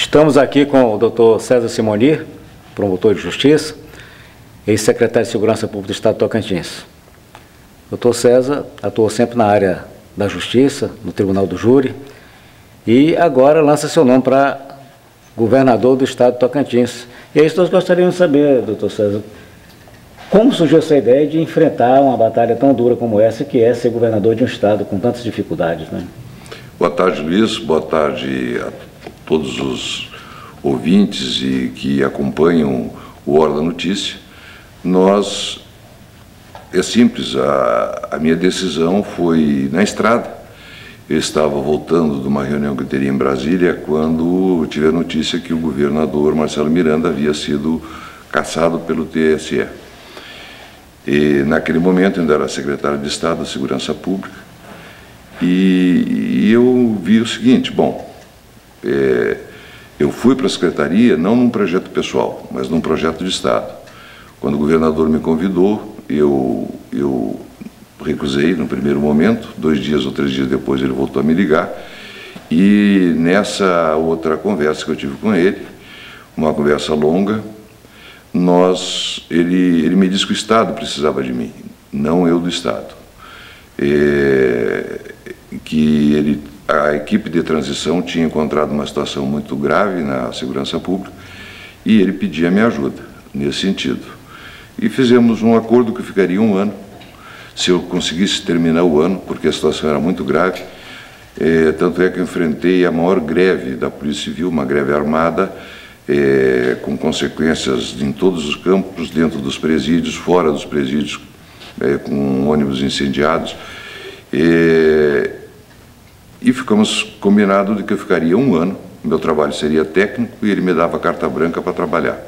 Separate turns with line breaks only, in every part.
Estamos aqui com o Dr. César Simoni, promotor de justiça, ex-secretário de Segurança Pública do Estado de Tocantins. O Dr. César atuou sempre na área da justiça, no Tribunal do Júri, e agora lança seu nome para governador do Estado de Tocantins. E aí nós gostaríamos de saber, Dr. César, como surgiu essa ideia de enfrentar uma batalha tão dura como essa, que é ser governador de um Estado com tantas dificuldades, né?
Boa tarde, Luiz. Boa tarde a todos os ouvintes e que acompanham o Hora da Notícia. É simples, a minha decisão foi na estrada. Eu estava voltando de uma reunião que eu teria em Brasília quando tive a notícia que o governador Marcelo Miranda havia sido cassado pelo TSE. E naquele momento eu ainda era secretário de Estado da Segurança Pública e eu vi o seguinte, eu fui para a secretaria não num projeto pessoal, mas num projeto de Estado. Quando o governador me convidou, eu recusei no primeiro momento, 2 dias ou 3 dias depois ele voltou a me ligar, e nessa outra conversa que eu tive com ele, uma conversa longa, ele me disse que o Estado precisava de mim, não eu do Estado. Que a equipe de transição tinha encontrado uma situação muito grave na segurança pública e ele pedia a minha ajuda nesse sentido. E fizemos um acordo que ficaria 1 ano, se eu conseguisse terminar o ano, porque a situação era muito grave. Tanto é que eu enfrentei a maior greve da Polícia Civil, uma greve armada, com consequências em todos os campos, dentro dos presídios, fora dos presídios, com ônibus incendiados. E ficamos combinados de que eu ficaria 1 ano, meu trabalho seria técnico e ele me dava carta branca para trabalhar.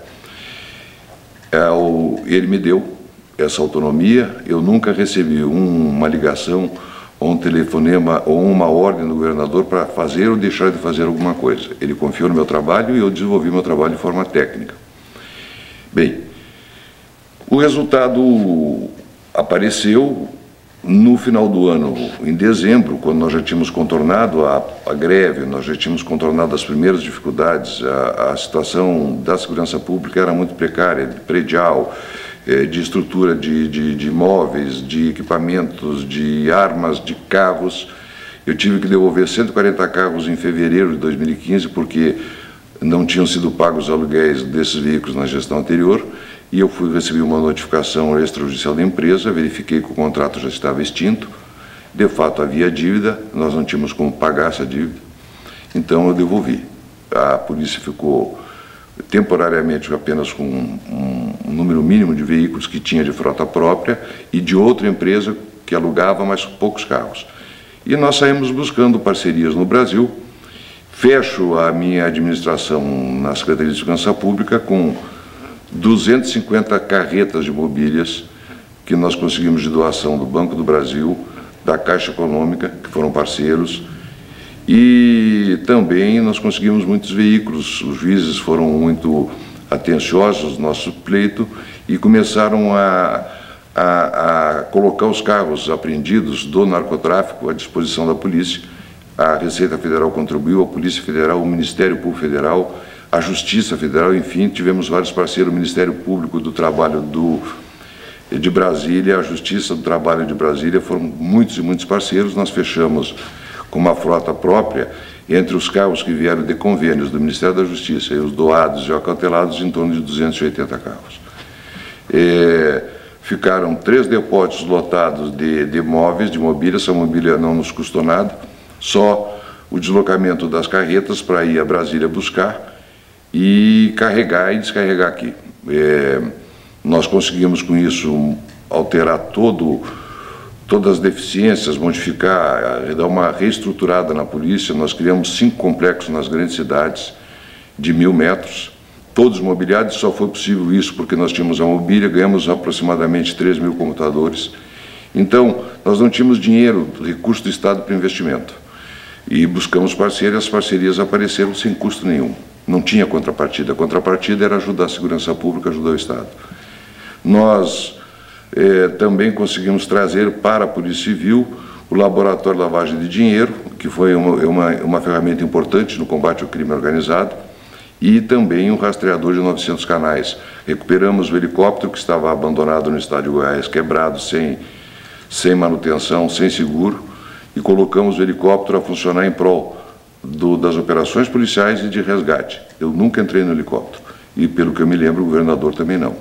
Ele me deu essa autonomia, eu nunca recebi uma ligação ou um telefonema ou uma ordem do governador para fazer ou deixar de fazer alguma coisa. Ele confiou no meu trabalho e eu desenvolvi meu trabalho de forma técnica. Bem, o resultado apareceu no final do ano, em dezembro, quando nós já tínhamos contornado a greve, nós já tínhamos contornado as primeiras dificuldades, a situação da segurança pública era muito precária, predial, de estrutura de imóveis, de equipamentos, de armas, de carros. Eu tive que devolver 140 carros em fevereiro de 2015, porque não tinham sido pagos os aluguéis desses veículos na gestão anterior, e eu recebi uma notificação extrajudicial da empresa, verifiquei que o contrato já estava extinto, de fato havia dívida, nós não tínhamos como pagar essa dívida, então eu devolvi. A polícia ficou temporariamente apenas com um número mínimo de veículos que tinha de frota própria e de outra empresa que alugava, mas poucos carros. E nós saímos buscando parcerias no Brasil. Fecho a minha administração na Secretaria de Segurança Pública com 250 carretas de mobílias que nós conseguimos de doação do Banco do Brasil, da Caixa Econômica, que foram parceiros, e também nós conseguimos muitos veículos. Os juízes foram muito atenciosos no nosso pleito e começaram a colocar os carros apreendidos do narcotráfico à disposição da polícia. A Receita Federal contribuiu, a Polícia Federal, o Ministério Público Federal, a Justiça Federal, enfim, tivemos vários parceiros, o Ministério Público do Trabalho de Brasília, a Justiça do Trabalho de Brasília, foram muitos e muitos parceiros. Nós fechamos com uma frota própria, entre os carros que vieram de convênios do Ministério da Justiça e os doados e acautelados, em torno de 280 carros. Ficaram 3 depósitos lotados de móveis, de mobília. Essa mobília não nos custou nada, só o deslocamento das carretas para ir a Brasília buscar e carregar e descarregar aqui. Nós conseguimos com isso alterar todas as deficiências, modificar, dar uma reestruturada na polícia. Nós criamos 5 complexos nas grandes cidades de 1000 metros, todos mobiliados. Só foi possível isso porque nós tínhamos a mobília, ganhamos aproximadamente 3.000 computadores. Então, nós não tínhamos dinheiro, recurso do Estado para investimento. E buscamos parceiros, e as parcerias apareceram sem custo nenhum. Não tinha contrapartida. A contrapartida era ajudar a segurança pública, ajudar o Estado. Nós também conseguimos trazer para a Polícia Civil o Laboratório de Lavagem de Dinheiro, que foi uma ferramenta importante no combate ao crime organizado. e também um rastreador de 900 canais. Recuperamos o helicóptero que estava abandonado no estádio Goiás, quebrado, sem manutenção, sem seguro, e colocamos o helicóptero a funcionar em prol das operações policiais e de resgate. Eu nunca entrei no helicóptero, e pelo que eu me lembro, o governador também não.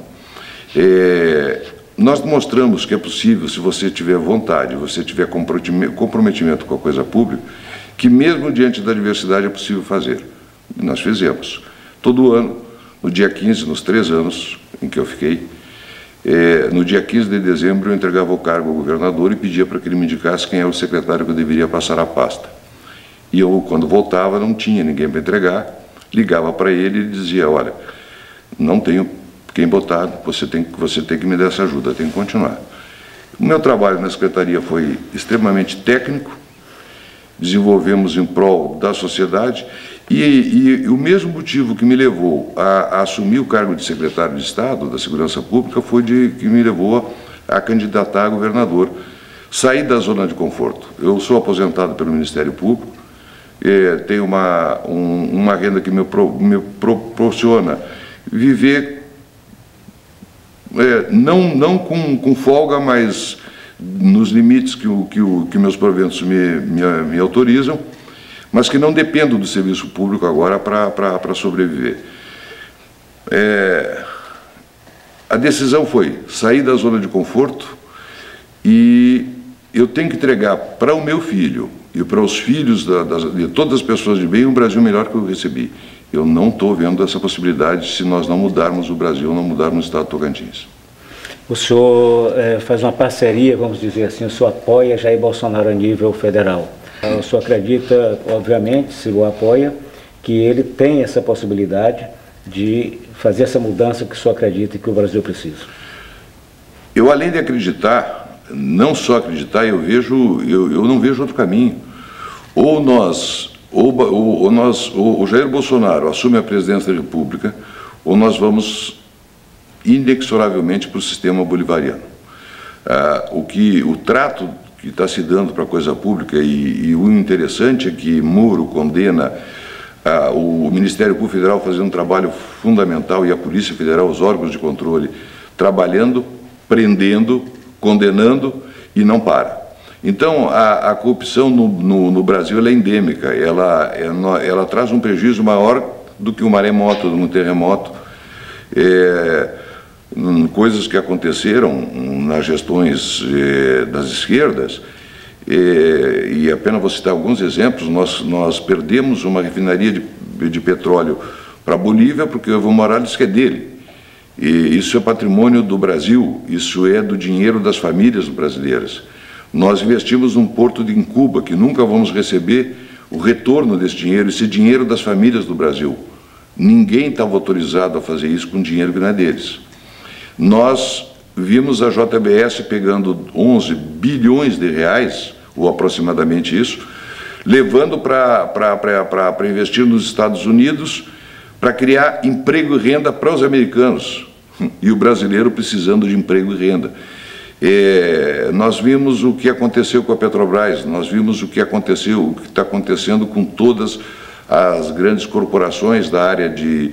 Nós mostramos que é possível, se você tiver vontade, você tiver comprometimento com a coisa pública, que mesmo diante da adversidade é possível fazer. E nós fizemos. Todo ano, no dia 15, nos 3 anos em que eu fiquei, no dia 15 de dezembro eu entregava o cargo ao governador e pedia para que ele me indicasse quem era o secretário que eu deveria passar a pasta. E eu, quando voltava, não tinha ninguém para entregar, ligava para ele e dizia, olha, não tenho quem botar, você tem que me dar essa ajuda, tem que continuar. O meu trabalho na secretaria foi extremamente técnico, desenvolvemos em prol da sociedade e o mesmo motivo que me levou a assumir o cargo de secretário de Estado da Segurança Pública foi que me levou a candidatar a governador. Sair da zona de conforto. Eu sou aposentado pelo Ministério Público, tenho uma renda que me proporciona viver não com folga, mas nos limites que meus proventos me autorizam, mas que não dependo do serviço público agora para sobreviver. A decisão foi sair da zona de conforto e eu tenho que entregar para o meu filho e para os filhos de todas as pessoas de bem um Brasil melhor que eu recebi. Eu não estou vendo essa possibilidade se nós não mudarmos o Brasil, não mudarmos o Estado de Tocantins.
O senhor faz uma parceria, vamos dizer assim, o senhor apoia Jair Bolsonaro a nível federal. O senhor acredita, obviamente, se o apoia, que ele tem essa possibilidade de fazer essa mudança que o senhor acredita que o Brasil precisa?
Eu, além de acreditar, não só acreditar, eu não vejo outro caminho. Ou o Jair Bolsonaro assume a presidência da República, ou nós vamos inexoravelmente para o sistema bolivariano. O trato que está se dando para a coisa pública e o interessante é que Moro condena o Ministério Público Federal fazendo um trabalho fundamental e a Polícia Federal, os órgãos de controle, trabalhando, prendendo, condenando e não para. Então, a corrupção no Brasil ela é endêmica, ela traz um prejuízo maior do que um maremoto, um terremoto. Coisas que aconteceram nas gestões das esquerdas, e apenas vou citar alguns exemplos. Nós perdemos uma refinaria de petróleo para a Bolívia porque o Evo Morales que é dele. E isso é patrimônio do Brasil, isso é do dinheiro das famílias brasileiras. Nós investimos num porto em Cuba, que nunca vamos receber o retorno desse dinheiro, esse dinheiro das famílias do Brasil. Ninguém estava autorizado a fazer isso com dinheiro que não é deles. Nós vimos a JBS pegando 11 bilhões de reais, ou aproximadamente isso, levando para investir nos Estados Unidos, para criar emprego e renda para os americanos, e o brasileiro precisando de emprego e renda. Nós vimos o que aconteceu com a Petrobras, nós vimos o que está acontecendo com todas as grandes corporações da área de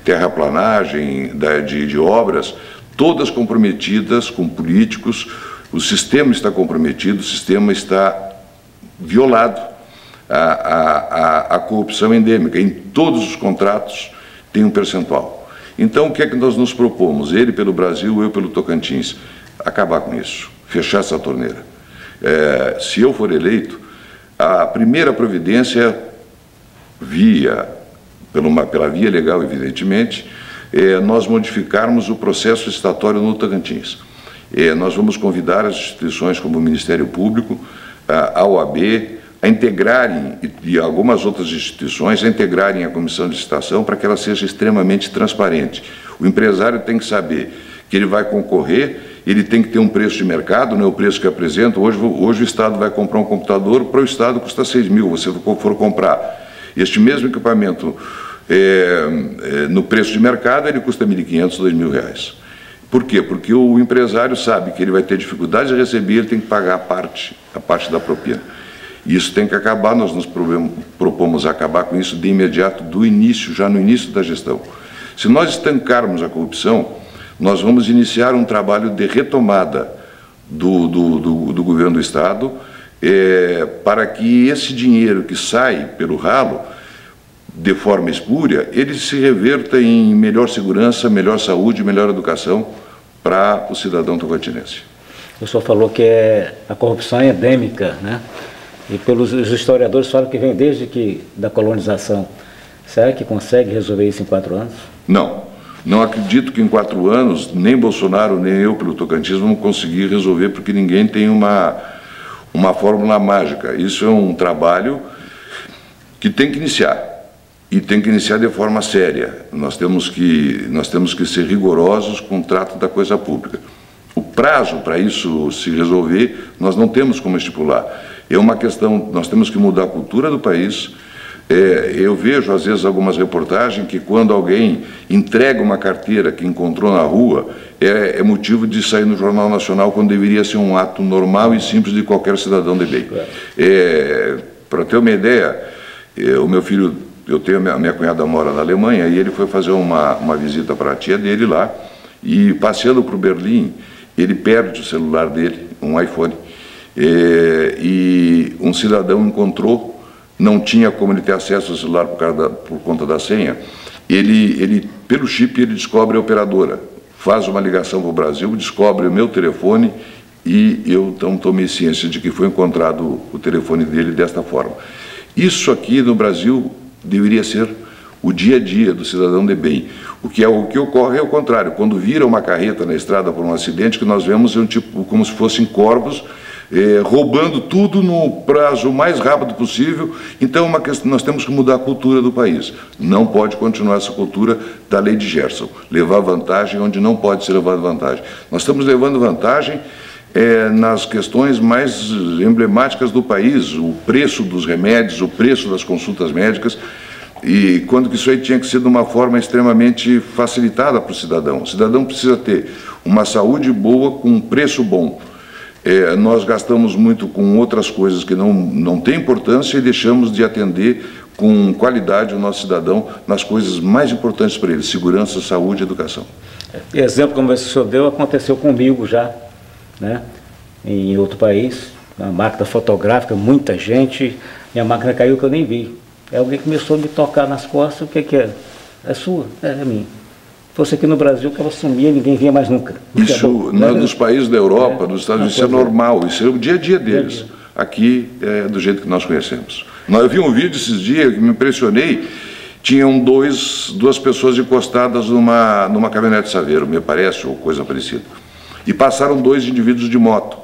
terraplanagem, de obras, todas comprometidas com políticos. O sistema está comprometido, o sistema está violado. A corrupção é endêmica, em todos os contratos tem um percentual. Então, o que é que nós nos propomos? Ele pelo Brasil, eu pelo Tocantins. Acabar com isso, fechar essa torneira. Se eu for eleito, a primeira providência, pela via legal, evidentemente, nós modificarmos o processo licitatório no Tocantins. Nós vamos convidar as instituições como o Ministério Público, a OAB, a integrarem, e algumas outras instituições, a integrarem a comissão de licitação para que ela seja extremamente transparente. O empresário tem que saber que ele vai concorrer, ele tem que ter um preço de mercado, não é o preço que apresenta. Hoje o Estado vai comprar um computador, para o Estado custa 6 mil, você for comprar este mesmo equipamento no preço de mercado, ele custa 1.500, 2.000 reais. Por quê? Porque o empresário sabe que ele vai ter dificuldade de receber, ele tem que pagar a parte da propina. Isso tem que acabar, nós nos propomos acabar com isso de imediato, do início, já no início da gestão. Se nós estancarmos a corrupção, nós vamos iniciar um trabalho de retomada do governo do Estado, para que esse dinheiro que sai pelo ralo, de forma espúria, ele se reverta em melhor segurança, melhor saúde, melhor educação para o cidadão tocantinense.
O senhor falou que a corrupção é endêmica, né? E pelos historiadores falam que vem desde da colonização. Será que consegue resolver isso em 4 anos?
Não acredito que em 4 anos, nem Bolsonaro, nem eu, pelo Tocantins, vamos conseguir resolver, porque ninguém tem uma fórmula mágica. Isso é um trabalho que tem que iniciar, e tem que iniciar de forma séria. Nós temos que ser rigorosos com o trato da coisa pública. O prazo para isso se resolver, nós não temos como estipular. É uma questão, nós temos que mudar a cultura do país. Eu vejo, às vezes, algumas reportagens que quando alguém entrega uma carteira que encontrou na rua, é motivo de sair no Jornal Nacional, quando deveria ser um ato normal e simples de qualquer cidadão de bem. Para ter uma ideia, o meu filho, eu tenho a minha cunhada mora na Alemanha, e ele foi fazer uma visita para a tia dele lá, e passeando por Berlim, ele perde o celular dele, um iPhone, e um cidadão encontrou, não tinha como ele ter acesso ao celular por conta da senha. Ele pelo chip, ele descobre a operadora, faz uma ligação para o Brasil, descobre o meu telefone, e eu então tomei ciência de que foi encontrado o telefone dele desta forma. Isso aqui no Brasil deveria ser o dia a dia do cidadão de bem. O que ocorre é o contrário. Quando vira uma carreta na estrada por um acidente, que nós vemos como se fossem corvos, roubando tudo no prazo mais rápido possível. Então, nós temos que mudar a cultura do país. Não pode continuar essa cultura da lei de Gerson, levar vantagem onde não pode ser levado vantagem. Nós estamos levando vantagem nas questões mais emblemáticas do país, o preço dos remédios, o preço das consultas médicas, e quando que isso aí tinha que ser de uma forma extremamente facilitada para o cidadão. O cidadão precisa ter uma saúde boa com um preço bom. Nós gastamos muito com outras coisas que não têm importância e deixamos de atender com qualidade o nosso cidadão nas coisas mais importantes para ele: segurança, saúde e educação.
Exemplo como esse que o senhor deu aconteceu comigo já, né? Em outro país, uma máquina fotográfica, muita gente, minha máquina caiu que eu nem vi. Alguém começou a me tocar nas costas. O que é? É sua? É minha. Fosse aqui no Brasil, que ela sumia e ninguém via mais nunca.
Isso, nos países da Europa, nos Estados Unidos, isso é normal, isso é o dia a dia deles. Aqui é do jeito que nós conhecemos. Eu vi um vídeo esses dias que me impressionei, tinham duas pessoas encostadas numa caminhonete Saveiro, me parece, ou coisa parecida. E passaram 2 indivíduos de moto.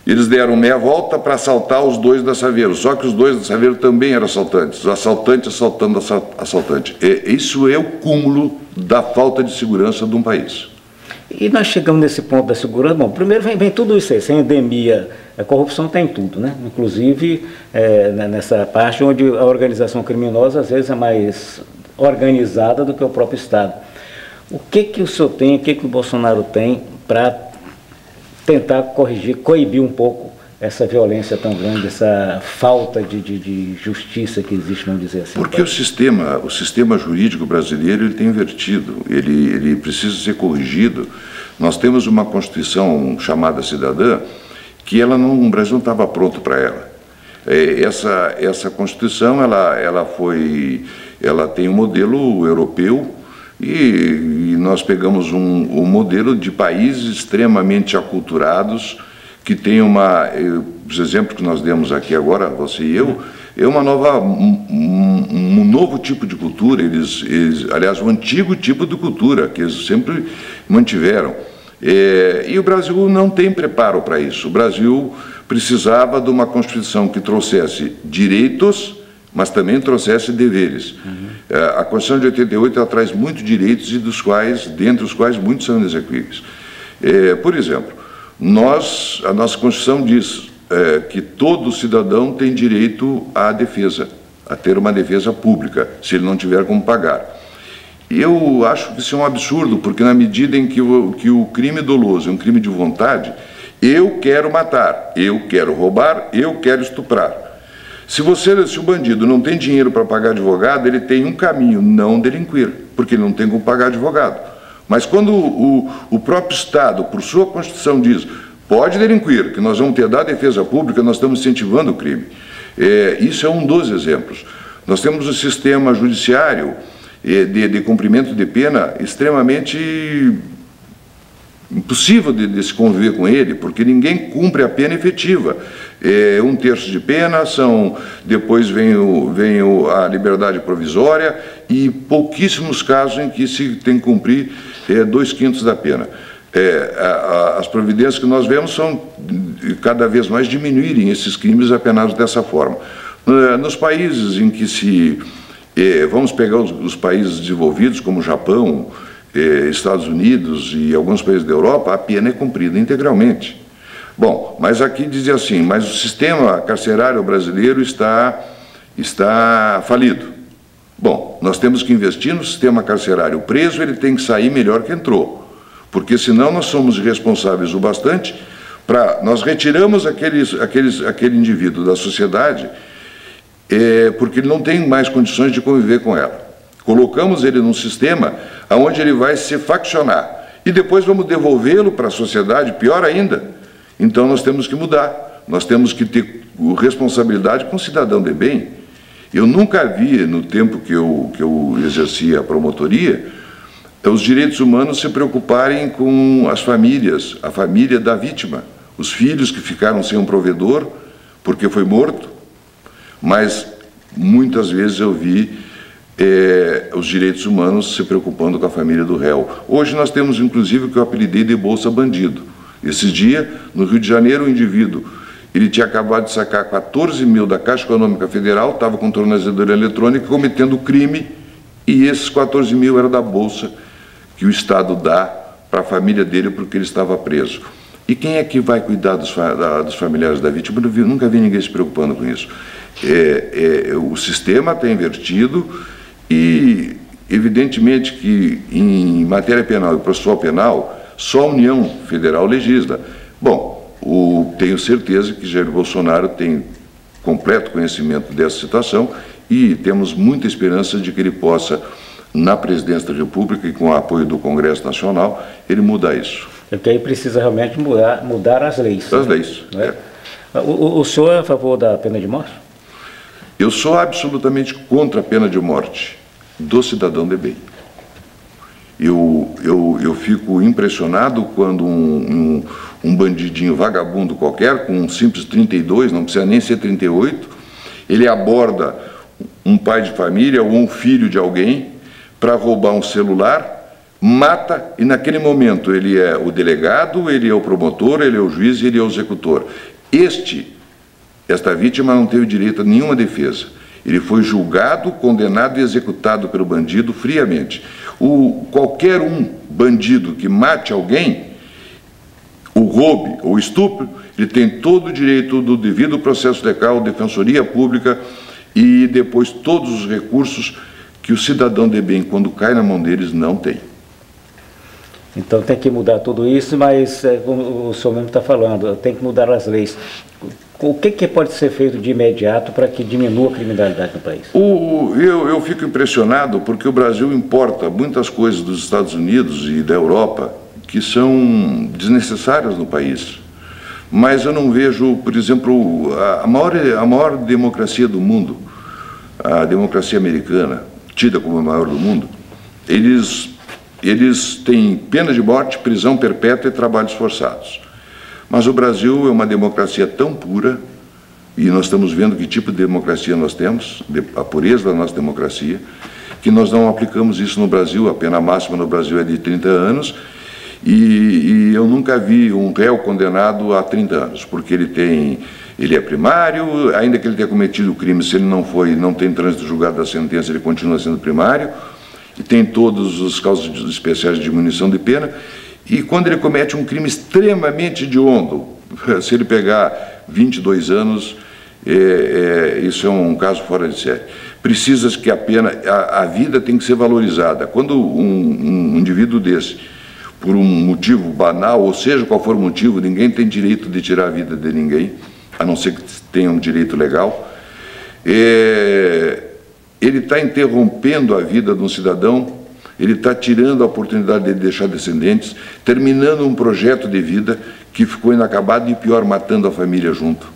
Eles deram meia volta para assaltar os 2 da Saveiro, só que os 2 da Saveiro também eram assaltantes, o assaltante assaltando assaltante. Isso é o cúmulo da falta de segurança de um país.
E nós chegamos nesse ponto da segurança. Bom, primeiro vem tudo isso aí, sem endemia, a corrupção tem tudo, né? Inclusive nessa parte onde a organização criminosa às vezes é mais organizada do que o próprio Estado. O que o senhor tem, o que o Bolsonaro tem para tentar coibir um pouco essa violência tão grande, essa falta de justiça que existe, vamos dizer assim?
Porque o sistema jurídico brasileiro ele tem invertido, ele precisa ser corrigido. Nós temos uma Constituição chamada cidadã, que o Brasil não estava pronto para ela. Essa Constituição ela tem um modelo europeu, e nós pegamos um modelo de países extremamente aculturados, que tem os exemplos que nós demos aqui agora, você e eu, é um novo tipo de cultura, aliás, um antigo tipo de cultura, que eles sempre mantiveram. E o Brasil não tem preparo para isso. O Brasil precisava de uma Constituição que trouxesse direitos, mas também trouxesse deveres. A Constituição de 88 ela traz muitos direitos, e dentre os quais muitos são inexequíveis. Por exemplo, a nossa Constituição diz que todo cidadão tem direito à defesa, a ter uma defesa pública, se ele não tiver como pagar. Eu acho que isso é um absurdo, porque na medida em que o crime doloso é um crime de vontade, Eu quero matar, eu quero roubar, eu quero estuprar. Se o bandido não tem dinheiro para pagar advogado, ele tem um caminho: não delinquir, porque ele não tem como pagar advogado. Mas quando o próprio Estado, por sua Constituição, diz: pode delinquir, que nós vamos ter da defesa pública, nós estamos incentivando o crime. Isso é um dos exemplos. Nós temos um sistema judiciário de cumprimento de pena extremamente impossível de se conviver com ele, porque ninguém cumpre a pena efetiva. 1/3 de pena, depois vem a liberdade provisória e pouquíssimos casos em que se tem que cumprir 2/5 da pena. As providências que nós vemos são cada vez mais diminuírem esses crimes apenados dessa forma. Nos países em que vamos pegar os países desenvolvidos, como Japão, Estados Unidos e alguns países da Europa, a pena é cumprida integralmente. Bom, mas aqui dizia assim: mas o sistema carcerário brasileiro está falido. Bom, nós temos que investir no sistema carcerário. O preso ele tem que sair melhor que entrou, porque senão nós somos irresponsáveis o bastante nós retiramos aquele indivíduo da sociedade porque ele não tem mais condições de conviver com ela. Colocamos ele num sistema onde ele vai se faccionar e depois vamos devolvê-lo para a sociedade, pior ainda. Então nós temos que mudar, nós temos que ter responsabilidade com o cidadão de bem. Eu nunca vi, no tempo que eu exercia a promotoria, os direitos humanos se preocuparem com as famílias, a família da vítima, os filhos que ficaram sem um provedor porque foi morto, mas muitas vezes eu vi os direitos humanos se preocupando com a família do réu. Hoje nós temos inclusive o que eu apelidei de Bolsa Bandido. Esses dias, no Rio de Janeiro, o indivíduo, ele tinha acabado de sacar 14 mil da Caixa Econômica Federal, estava com tornozeleira eletrônica, cometendo crime, e esses 14 mil eram da Bolsa que o Estado dá para a família dele porque ele estava preso. E quem é que vai cuidar dos familiares da vítima? Eu nunca vi ninguém se preocupando com isso. O sistema está invertido e, evidentemente, que em matéria penal e processual penal, só a União Federal legisla. Bom, tenho certeza que Jair Bolsonaro tem completo conhecimento dessa situação e temos muita esperança de que ele possa, na presidência da República e com o apoio do Congresso Nacional, ele mudar isso.
Porque aí precisa realmente mudar as leis.
As leis,
O senhor é a favor da pena de morte?
Eu sou absolutamente contra a pena de morte do cidadão de bem. Eu fico impressionado quando um bandidinho vagabundo qualquer, com um simples 32, não precisa nem ser 38, ele aborda um pai de família ou um filho de alguém para roubar um celular, mata, e naquele momento ele é o delegado, ele é o promotor, ele é o juiz e ele é o executor. Esta vítima não teve direito a nenhuma defesa. Ele foi julgado, condenado e executado pelo bandido friamente. Qualquer bandido que mate alguém, o roube ou estupre, ele tem todo o direito do devido processo legal, defensoria pública e depois todos os recursos que o cidadão de bem, quando cai na mão deles, não tem.
Então tem que mudar tudo isso, mas como o senhor mesmo está falando, tem que mudar as leis. O que pode ser feito de imediato para que diminua a criminalidade no país?
Eu fico impressionado porque o Brasil importa muitas coisas dos Estados Unidos e da Europa que são desnecessárias no país. Mas eu não vejo, por exemplo, a maior democracia do mundo, a democracia americana, tida como a maior do mundo, eles têm pena de morte, prisão perpétua e trabalhos forçados. Mas o Brasil é uma democracia tão pura, e nós estamos vendo que tipo de democracia nós temos, a pureza da nossa democracia, que nós não aplicamos isso no Brasil. A pena máxima no Brasil é de 30 anos, e eu nunca vi um réu condenado a 30 anos, porque ele é primário, ainda que ele tenha cometido o crime, se ele não tem trânsito julgado da sentença, ele continua sendo primário, e tem todos os casos especiais de diminuição de pena, e quando ele comete um crime extremamente hediondo, se ele pegar 22 anos, isso é um caso fora de série. Precisa que a vida tem que ser valorizada. Quando um indivíduo desse, por um motivo banal, ou seja, qual for o motivo, ninguém tem direito de tirar a vida de ninguém, a não ser que tenha um direito legal. Ele está interrompendo a vida de um cidadão, ele está tirando a oportunidade de deixar descendentes, terminando um projeto de vida que ficou inacabado e, pior, matando a família junto.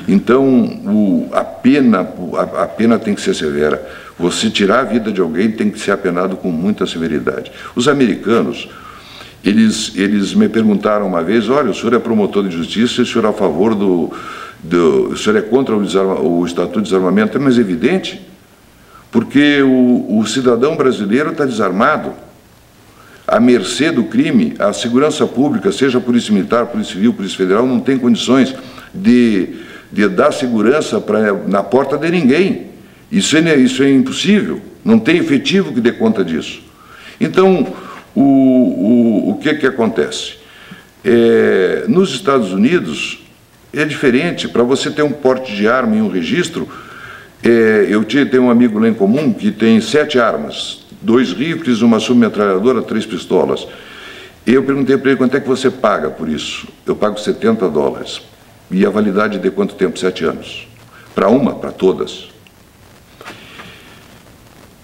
Então, a pena tem que ser severa. Você tirar a vida de alguém tem que ser apenado com muita severidade. Os americanos, eles me perguntaram uma vez, olha, o senhor é promotor de justiça, o senhor é a favor o senhor é contra o Estatuto de Desarmamento? É mais evidente, porque o cidadão brasileiro está desarmado, à mercê do crime. A segurança pública, seja a Polícia Militar, Polícia Civil, Polícia Federal, não tem condições de dar segurança na porta de ninguém. Isso é impossível, não tem efetivo que dê conta disso. Então, o que acontece? Nos Estados Unidos é diferente. Para você ter um porte de arma e um registro, eu tenho um amigo lá em comum que tem 7 armas, 2 rifles, uma submetralhadora, 3 pistolas. Eu perguntei para ele quanto é que você paga por isso. Eu pago $70. E a validade de quanto tempo? 7 anos. Para uma, para todas.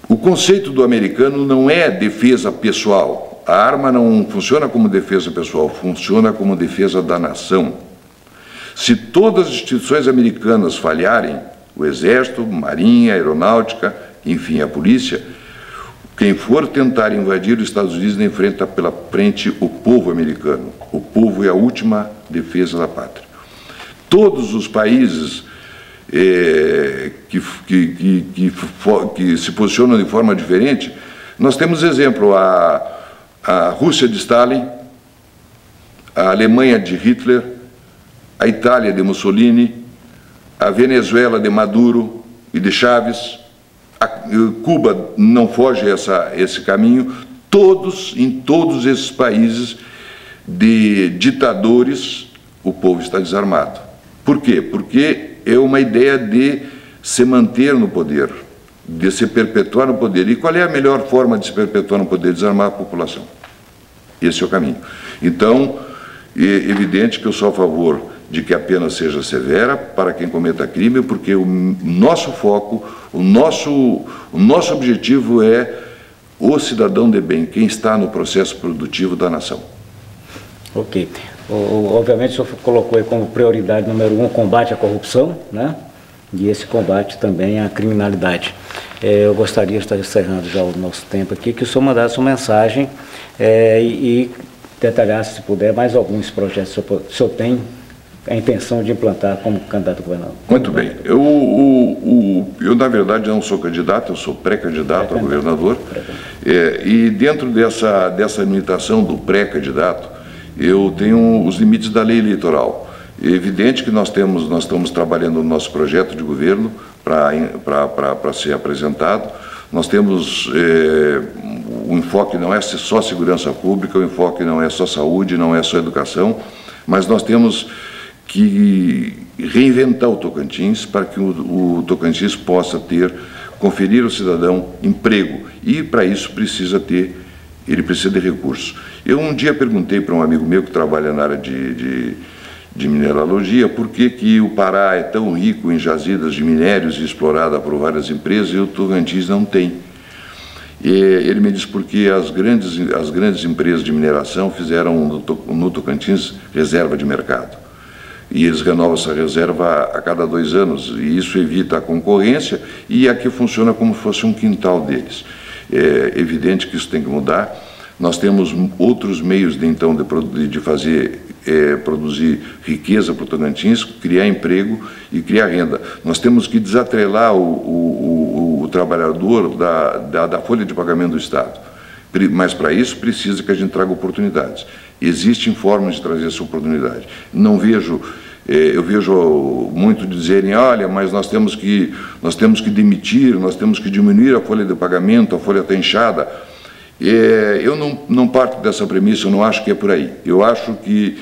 O conceito do americano não é defesa pessoal. A arma não funciona como defesa pessoal, funciona como defesa da nação. Se todas as instituições americanas falharem, o Exército, Marinha, Aeronáutica, enfim, a polícia, quem for tentar invadir os Estados Unidos enfrenta pela frente o povo americano. O povo é a última defesa da pátria. Todos os países que se posicionam de forma diferente, nós temos exemplo, a Rússia de Stalin, a Alemanha de Hitler, a Itália de Mussolini, a Venezuela de Maduro e de Chávez, Cuba não foge esse caminho. Em todos esses países de ditadores, o povo está desarmado. Por quê? Porque é uma ideia de se manter no poder, de se perpetuar no poder. E qual é a melhor forma de se perpetuar no poder? Desarmar a população. Esse é o caminho. Então, é evidente que eu sou a favor de que a pena seja severa para quem cometa crime, porque o nosso foco, o nosso objetivo é o cidadão de bem, quem está no processo produtivo da nação.
Ok. Obviamente o senhor colocou aí como prioridade número 1 o combate à corrupção, né? E esse combate também à criminalidade. Eu gostaria de estar encerrando já o nosso tempo aqui, que o senhor mandasse uma mensagem e detalhasse, se puder, mais alguns projetos que o senhor tem a intenção de implantar como candidato a governador.
Muito bem. Eu, na verdade, não sou candidato, eu sou pré-candidato a governador. E dentro dessa limitação do pré-candidato, eu tenho os limites da lei eleitoral. É evidente que nós estamos trabalhando no nosso projeto de governo para ser apresentado. Nós temos, o enfoque não é só segurança pública, o enfoque não é só saúde, não é só educação, mas nós temos que reinventar o Tocantins para que o Tocantins possa conferir ao cidadão emprego, e para isso ele precisa de recursos. Eu um dia perguntei para um amigo meu que trabalha na área de mineralogia por que o Pará é tão rico em jazidas de minérios e explorada por várias empresas e o Tocantins não tem. E ele me disse porque as grandes empresas de mineração fizeram no Tocantins reserva de mercado. E eles renovam essa reserva a cada 2 anos, e isso evita a concorrência, e aqui funciona como se fosse um quintal deles. É evidente que isso tem que mudar. Nós temos outros meios, então, de produzir riqueza para o Tocantins, criar emprego e criar renda. Nós temos que desatrelar o trabalhador da folha de pagamento do Estado. Mas, para isso, precisa que a gente traga oportunidades. Existem formas de trazer essa oportunidade. Eu vejo muito dizerem, olha, mas nós temos que demitir, nós temos que diminuir a folha de pagamento, a folha está inchada. Eu não parto dessa premissa, eu não acho que é por aí. Eu acho que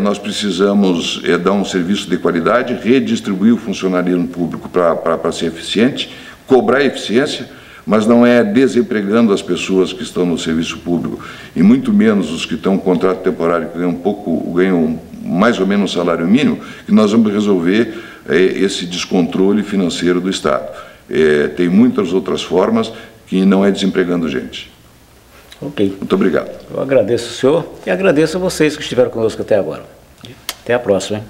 nós precisamos dar um serviço de qualidade, redistribuir o funcionalismo público para ser eficiente, cobrar eficiência. mas não é desempregando as pessoas que estão no serviço público, e muito menos os que estão com contrato temporário, que ganham mais ou menos um salário mínimo, que nós vamos resolver esse descontrole financeiro do Estado. Tem muitas outras formas que não é desempregando gente.
Ok.
Muito obrigado.
Eu agradeço o senhor e agradeço a vocês que estiveram conosco até agora. Até a próxima, hein?